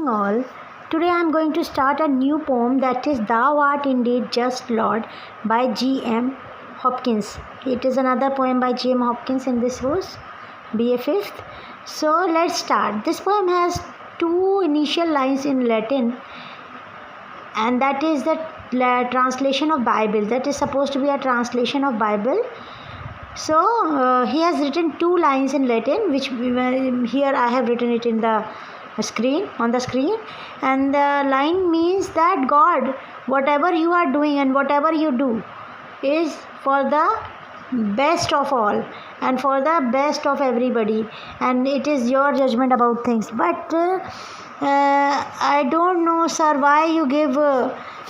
evening, all. Today I am going to start a new poem, that is Thou Art Indeed Just Lord by G.M. Hopkins. It is another poem by G.M. Hopkins, and this was BA 5th. So let's start. This poem has two initial lines in Latin, and that is the translation of Bible. That is supposed to be a translation of Bible. So he has written two lines in Latin, which here I have written it in the screen, on the screen, and the line means that God, whatever you are doing and whatever you do is for the best of all and for the best of everybody, and it is your judgment about things. But I don't know, sir, why you give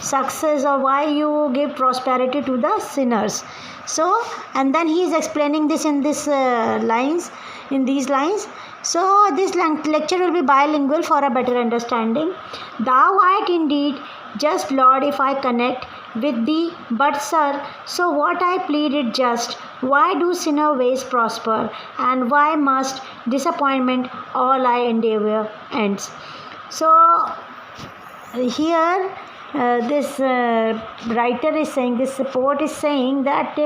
success or why you give prosperity to the sinners. So, and then he is explaining this in these lines. So this lecture will be bilingual for a better understanding. Thou art indeed just, Lord, if I connect with thee, but sir, so what I pleaded just, why do sinner ways prosper, and why must disappointment all I endeavor ends? So here this writer is saying, this poet is saying that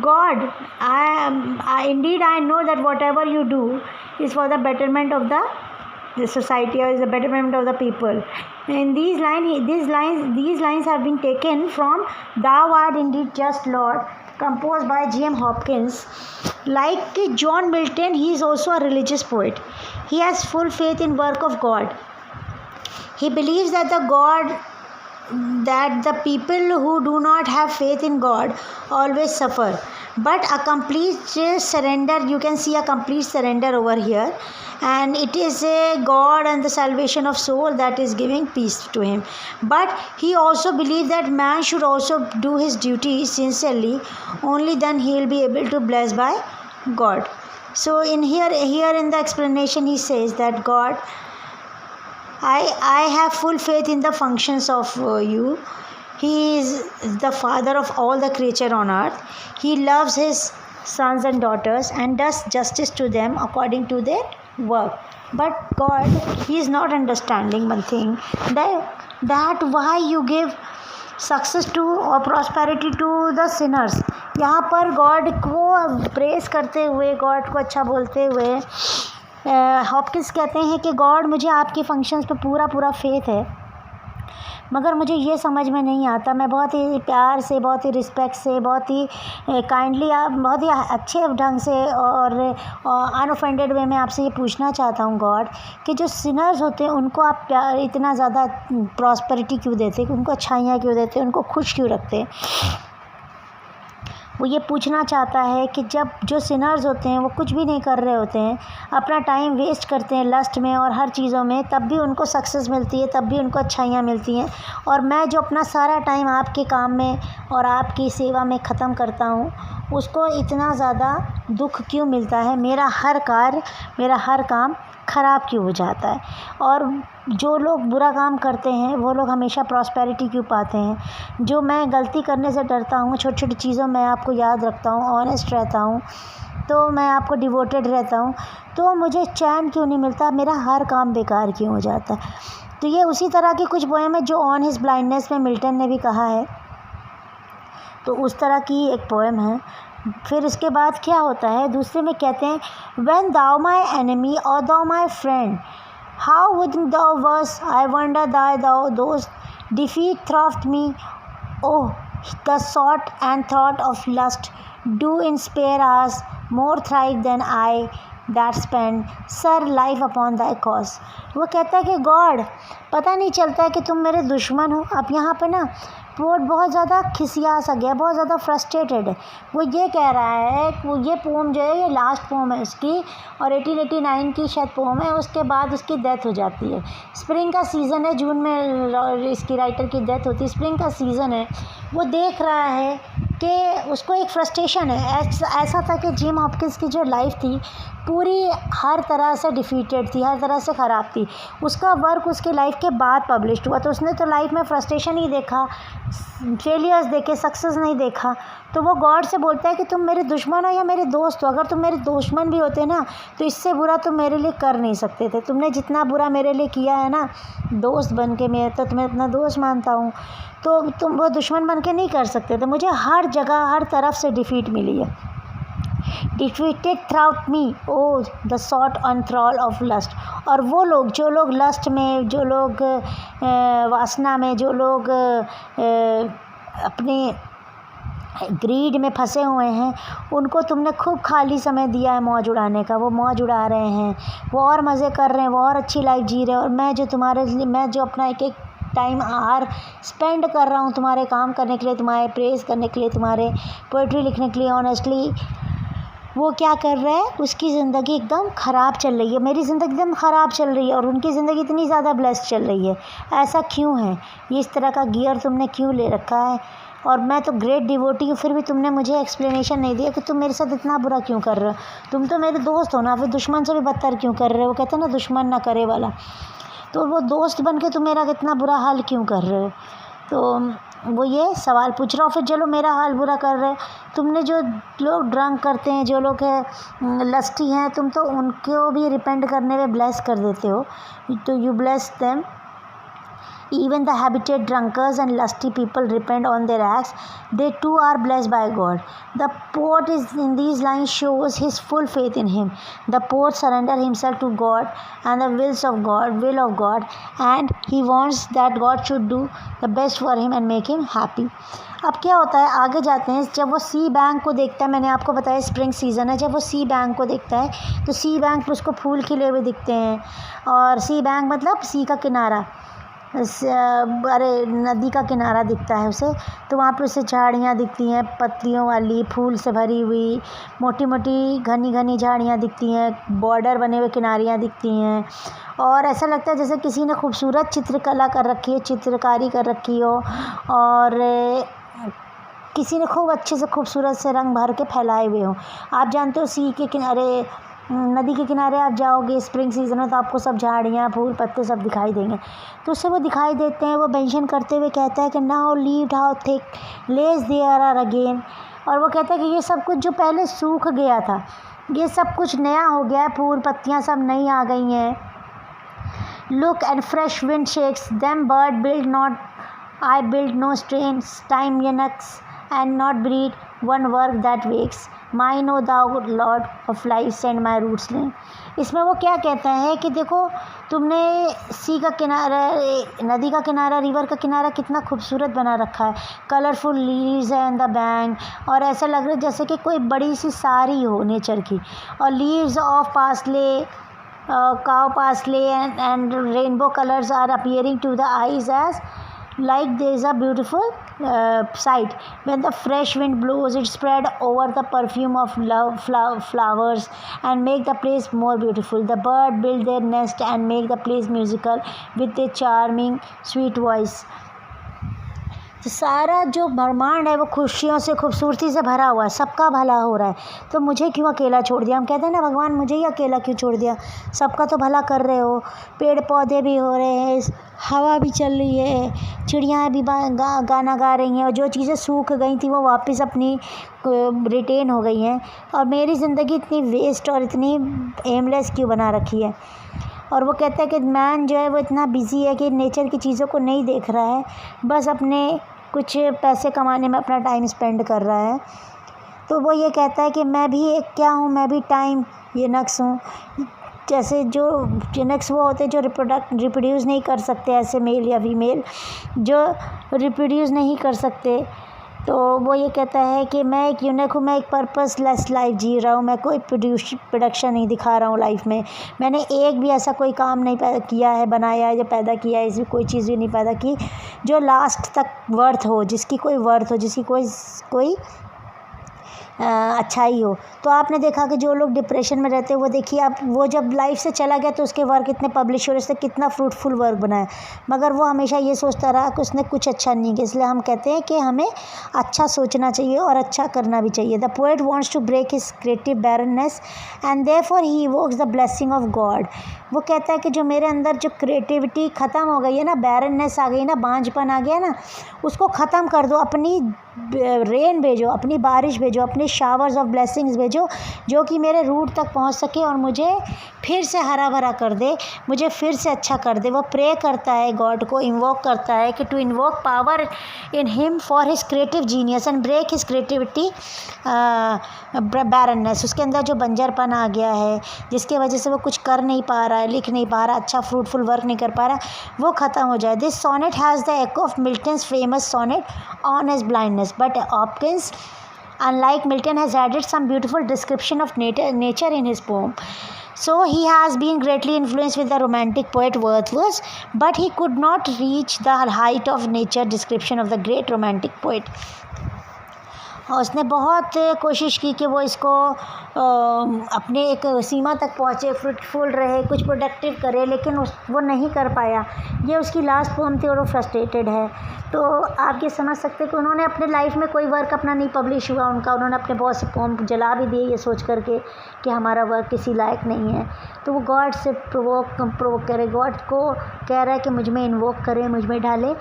God, I know that whatever you do is for the betterment of the society, or is the betterment of the people. And these lines have been taken from Thou Art Indeed Just, Lord, composed by G.M. Hopkins. Like John Milton, he is also a religious poet. He has full faith in work of God. He believes that the people who do not have faith in God always suffer. But a complete surrender, you can see a complete surrender over here, and it is a God and the salvation of soul that is giving peace to him. But he also believes that man should also do his duty sincerely, only then he will be able to bless by God. So in here in the explanation he says that God, I have full faith in the functions of you. He is the father of all the creature on earth. He loves his sons and daughters and does justice to them according to their work. But God, he is not understanding one thing, that why you give success to और prosperity to the sinners. यहाँ पर God को press करते हुए, God को अच्छा बोलते हुए हॉपकिंस कहते हैं कि गॉड, मुझे आपके फंक्शंस पे पूरा फेथ है, मगर मुझे ये समझ में नहीं आता. मैं बहुत ही प्यार से, बहुत ही रिस्पेक्ट से, बहुत ही काइंडली, बहुत ही अच्छे ढंग से और अनऑफेंडेड वे में आपसे ये पूछना चाहता हूँ गॉड, कि जो सिनर्स होते हैं उनको आप प्यार, इतना ज़्यादा प्रॉस्पेरिटी क्यों देते, उनको अच्छाइयाँ क्यों देते, उनको खुश क्यों रखते. वो ये पूछना चाहता है कि जब जो सिनर्स होते हैं वो कुछ भी नहीं कर रहे होते हैं, अपना टाइम वेस्ट करते हैं लस्ट में और हर चीज़ों में, तब भी उनको सक्सेस मिलती है, तब भी उनको अच्छाइयाँ मिलती हैं. और मैं जो अपना सारा टाइम आपके काम में और आपकी सेवा में ख़त्म करता हूँ, उसको इतना ज़्यादा दुख क्यों मिलता है, मेरा हर काम ख़राब क्यों हो जाता है. और जो लोग बुरा काम करते हैं वो लोग हमेशा प्रॉस्पेरिटी क्यों पाते हैं. जो मैं गलती करने से डरता हूँ, छोटी छोटी चीज़ों में आपको याद रखता हूँ, ऑनेस्ट रहता हूँ, तो मैं आपको डिवोटेड रहता हूँ, तो मुझे चैन क्यों नहीं मिलता, मेरा हर काम बेकार क्यों हो जाता है. तो ये उसी तरह की कुछ पोएम है जो ऑन हिज ब्लाइंडनेस में मिल्टन ने भी कहा है, तो उस तरह की एक पोएम है. फिर इसके बाद क्या होता है, दूसरे में कहते हैं, when thou my enemy or thou my friend, how would thou worse, I wonder thou those defeat thwart me, oh the sought and thought of lust do in spare hours more thrive then I that spend sir life upon that cause. वो कहता है कि God, पता नहीं चलता है कि तुम मेरे दुश्मन हो. अब यहाँ पे ना पोट बहुत ज़्यादा खिसिया सा गया, बहुत ज़्यादा फ्रस्ट्रेटेड है. वो ये कह रहा है, वो ये पोम जो है, ये लास्ट पोम है उसकी, और 1889 की शायद पोम है. उसके बाद उसकी डेथ हो जाती है. स्प्रिंग का सीज़न है, जून में इसकी राइटर की डेथ होती है. स्प्रिंग का सीज़न है. वो देख रहा है कि उसको एक फ्रस्ट्रेशन है. ऐसा था कि जिम हॉपकिंस की जो लाइफ थी पूरी हर तरह से डिफीटेड थी, हर तरह से ख़राब थी. उसका वर्क उसकी लाइफ के बाद पब्लिश हुआ, तो उसने तो लाइफ में फ्रस्ट्रेशन ही देखा, फेलियर्स देखे, सक्सेस नहीं देखा. तो वो गॉड से बोलता है कि तुम मेरे दुश्मन हो या मेरे दोस्त हो, अगर तुम मेरे दुश्मन भी होते ना तो इससे बुरा तुम मेरे लिए कर नहीं सकते थे। तुमने जितना बुरा मेरे लिए किया है ना दोस्त बन के, मैं तो तुम्हें अपना दोस्त मानता हूँ, तो तुम वो दुश्मन बन के नहीं कर सकते थे। मुझे हर जगह हर तरफ से डिफ़ीट मिली है। Defeated throughout me oh the sought on thrall of lust. और वो लोग जो लोग लस्ट में, जो लोग वासना में, जो लोग अपने ग्रीड में फंसे हुए हैं, उनको तुमने खूब खाली समय दिया है मौज उड़ाने का। वो मौज उड़ा रहे हैं, वो और मज़े कर रहे हैं, वो और अच्छी लाइफ जी रहे हैं। और मैं जो तुम्हारे लिए, मैं जो अपना एक एक टाइम आवर स्पेंड कर रहा हूँ तुम्हारे काम करने के लिए, तुम्हारे प्रेज़ करने के लिए, तुम्हारे पोइट्री लिखने के लिए, ऑनेस्टली वो क्या कर रहा है, उसकी ज़िंदगी एकदम ख़राब चल रही है, मेरी ज़िंदगी एकदम ख़राब चल रही है और उनकी ज़िंदगी इतनी ज़्यादा ब्लेस्ड चल रही है। ऐसा क्यों है? ये इस तरह का गियर तुमने क्यों ले रखा है? और मैं तो ग्रेट डिवोटी हूँ, फिर भी तुमने मुझे एक्सप्लेनेशन नहीं दिया कि तुम मेरे साथ इतना बुरा क्यों कर रहे हो। तुम तो मेरे दोस्त हो ना, फिर दुश्मन से भी बदतर क्यों कर रहे हो? वो कहते हैं ना दुश्मन ना करे वाला। तो वो दोस्त बन के तुम मेरा इतना बुरा हाल क्यों कर रहे हो? तो वो ये सवाल पूछ रहा हूँ। फिर चलो मेरा हाल बुरा कर रहे हो, तुमने जो लोग ड्रंक करते हैं, जो लोग लस्टी हैं, तुम तो उनको भी रिपेंट करने में ब्लेस कर देते हो। तो you bless them. Even the habited drunkards and lusty people repent on their acts. They too are blessed by God. The poet is in these lines shows his full faith in him. The poet surrender himself to God and the will of God, and he wants that God should do the best for him and make him happy. अब क्या होता है, आगे जाते हैं। जब वो सी bank को देखता है, मैंने आपको बताया स्प्रिंग सीज़न है, जब वो सी बैंक को देखता है तो सी बैंक पर उसको फूल खिले हुए दिखते हैं। और सी बैंक मतलब सी का किनारा, अरे नदी का किनारा दिखता है उसे। तो वहाँ पे उसे झाड़ियाँ दिखती हैं, पत्तियों वाली, फूल से भरी हुई, मोटी मोटी घनी घनी झाड़ियाँ दिखती हैं, बॉर्डर बने हुए किनारियाँ दिखती हैं। और ऐसा लगता है जैसे किसी ने खूबसूरत चित्रकला कर रखी है, चित्रकारी कर रखी हो, और किसी ने खूब अच्छे से खूबसूरत से रंग भर के फैलाए हुए हों। आप जानते हो सी के किनारे, नदी के किनारे आप जाओगे स्प्रिंग सीज़न में तो आपको सब झाड़ियाँ, फूल, पत्ते सब दिखाई देंगे। तो उससे वो दिखाई देते हैं। वो मेंशन करते हुए कहता है कि now leaved how thick laced there are again. और वो कहता है कि ये सब कुछ जो पहले सूख गया था, ये सब कुछ नया हो गया है, फूल पत्तियाँ सब नई आ गई हैं। Look and fresh wind shakes them, bird build not I build no strains, time eunuchs and not breed one work that wakes mine o thou lord of life send my roots lane। इसमें वो क्या कहता है कि देखो तुमने सी का किनारा, नदी का किनारा, रिवर का किनारा कितना खूबसूरत बना रखा है। कलरफुल लीव्स है इन द बैंक, और ऐसा लग रहा है जैसे कि कोई बड़ी सी साड़ी हो नेचर की। और leaves of parsley, cow parsley and rainbow colors are appearing to the eyes as like there is a beautiful sight. When the fresh wind blows, it spread over the perfume of love flowers and make the place more beautiful. The bird build their nest and make the place musical with their charming sweet voice। तो सारा जो ब्रह्मांड है वो खुशियों से, खूबसूरती से भरा हुआ है, सबका भला हो रहा है। तो मुझे क्यों अकेला छोड़ दिया? हम कहते हैं ना भगवान मुझे ही अकेला क्यों छोड़ दिया? सबका तो भला कर रहे हो, पेड़ पौधे भी हो रहे हैं, हवा भी चल रही है, चिड़ियाँ भी गाना गा रही हैं, और जो चीज़ें सूख गई थी वो वापस अपनी रिटेन हो गई हैं। और मेरी ज़िंदगी इतनी वेस्ट और इतनी एमलेस क्यों बना रखी है? और वो कहता है कि मैन जो है वो इतना बिज़ी है कि नेचर की चीज़ों को नहीं देख रहा है, बस अपने कुछ पैसे कमाने में अपना टाइम स्पेंड कर रहा है। तो वो ये कहता है कि मैं भी एक क्या हूँ, मैं भी टाइम यूनक्स हूँ। जैसे जो यूनक्स वो होते हैं जो रिप्रोड्यूस नहीं कर सकते, ऐसे मेल या फीमेल जो रिप्रोड्यूस नहीं कर सकते। तो वो ये कहता है कि मैं एक यूनिक हूँ, मैं एक पर्पसलेस लाइफ जी रहा हूँ, मैं कोई प्रोडक्शन नहीं दिखा रहा हूँ लाइफ में। मैंने एक भी ऐसा कोई काम नहीं किया है, बनाया है या पैदा किया है, इसमें कोई चीज़ भी नहीं पैदा की जो लास्ट तक वर्थ हो, जिसकी कोई वर्थ हो, जिसकी कोई अच्छाई हो। तो आपने देखा कि जो लोग डिप्रेशन में रहते हैं वो देखिए आप, वो जब लाइफ से चला गया तो उसके वर्क इतने पब्लिश हो रहे, उसने कितना फ्रूटफुल वर्क बनाया, मगर वो हमेशा ये सोचता रहा कि उसने कुछ अच्छा नहीं किया। इसलिए हम कहते हैं कि हमें अच्छा सोचना चाहिए और अच्छा करना भी चाहिए। The poet wants to break his creative barrenness and therefore he evokes the blessing of God. वो कहता है कि जो मेरे अंदर जो क्रिएटिविटी ख़त्म हो गई है ना, बैरननेस आ गई ना, बांझपन आ गया ना, उसको ख़त्म कर दो, अपनी रेन भेजो, अपनी बारिश भेजो, अपने शावर्स ऑफ ब्लेसिंग्स भेजो, जो कि मेरे रूट तक पहुंच सके और मुझे फिर से हरा भरा कर दे, मुझे फिर से अच्छा कर दे। वो प्रे करता है गॉड को, इन्वोक करता है कि to invoke power in him for his creative genius and break his creativity barrenness. उसके अंदर जो बंजरपन आ गया है, जिसकी वजह से वो कुछ कर नहीं पा रहा है, लिख नहीं पा रहा, अच्छा फ्रूटफुल वर्क नहीं कर पा रहा, वो ख़त्म हो जाए। This sonnet has the echo of Milton's famous sonnet on his blindness, but Hopkins, unlike Milton, has added some beautiful description of nature in his poem. So he has been greatly influenced with the romantic poet Wordsworth, but he could not reach the height of nature description of the great romantic poet. और उसने बहुत कोशिश की कि वो इसको अपने एक सीमा तक पहुँचे, फ्रूटफुल रहे, कुछ प्रोडक्टिव करे, लेकिन वो नहीं कर पाया। ये उसकी लास्ट पोम थी और वो फ्रस्ट्रेटेड है। तो आप ये समझ सकते हैं कि उन्होंने अपने लाइफ में कोई वर्क अपना नहीं पब्लिश हुआ उनका, उन्होंने अपने बहुत से पोम जला भी दिए ये सोच करके कि हमारा वर्क किसी लायक नहीं है। तो वो गॉड से प्रोवोक करे, गॉड को कह रहा है कि मुझ में इन्वोक करे, मुझ में डाले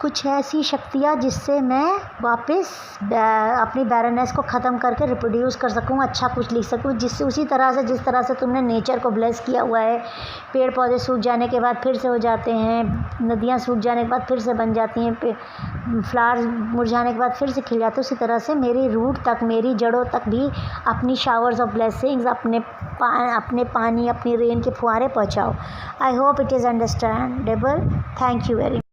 कुछ ऐसी शक्तियाँ जिससे मैं वापस अपनी बैरनेस को ख़त्म करके रिप्रोड्यूस कर सकूँ, अच्छा कुछ लिख सकूँ, जिससे उसी तरह से जिस तरह से तुमने नेचर को ब्लेस किया हुआ है। पेड़ पौधे सूख जाने के बाद फिर से हो जाते हैं, नदियाँ सूख जाने के बाद फिर से बन जाती हैं, फ्लावर मुरझाने के बाद फिर से खिल जाते हैं। उसी तरह से मेरी रूट तक, मेरी जड़ों तक भी अपनी शावर्स ऑफ ब्लेसिंग्स, अपने पानी, अपनी रेन के फुहारे पहुँचाओ। I hope it is understandable. Thank you very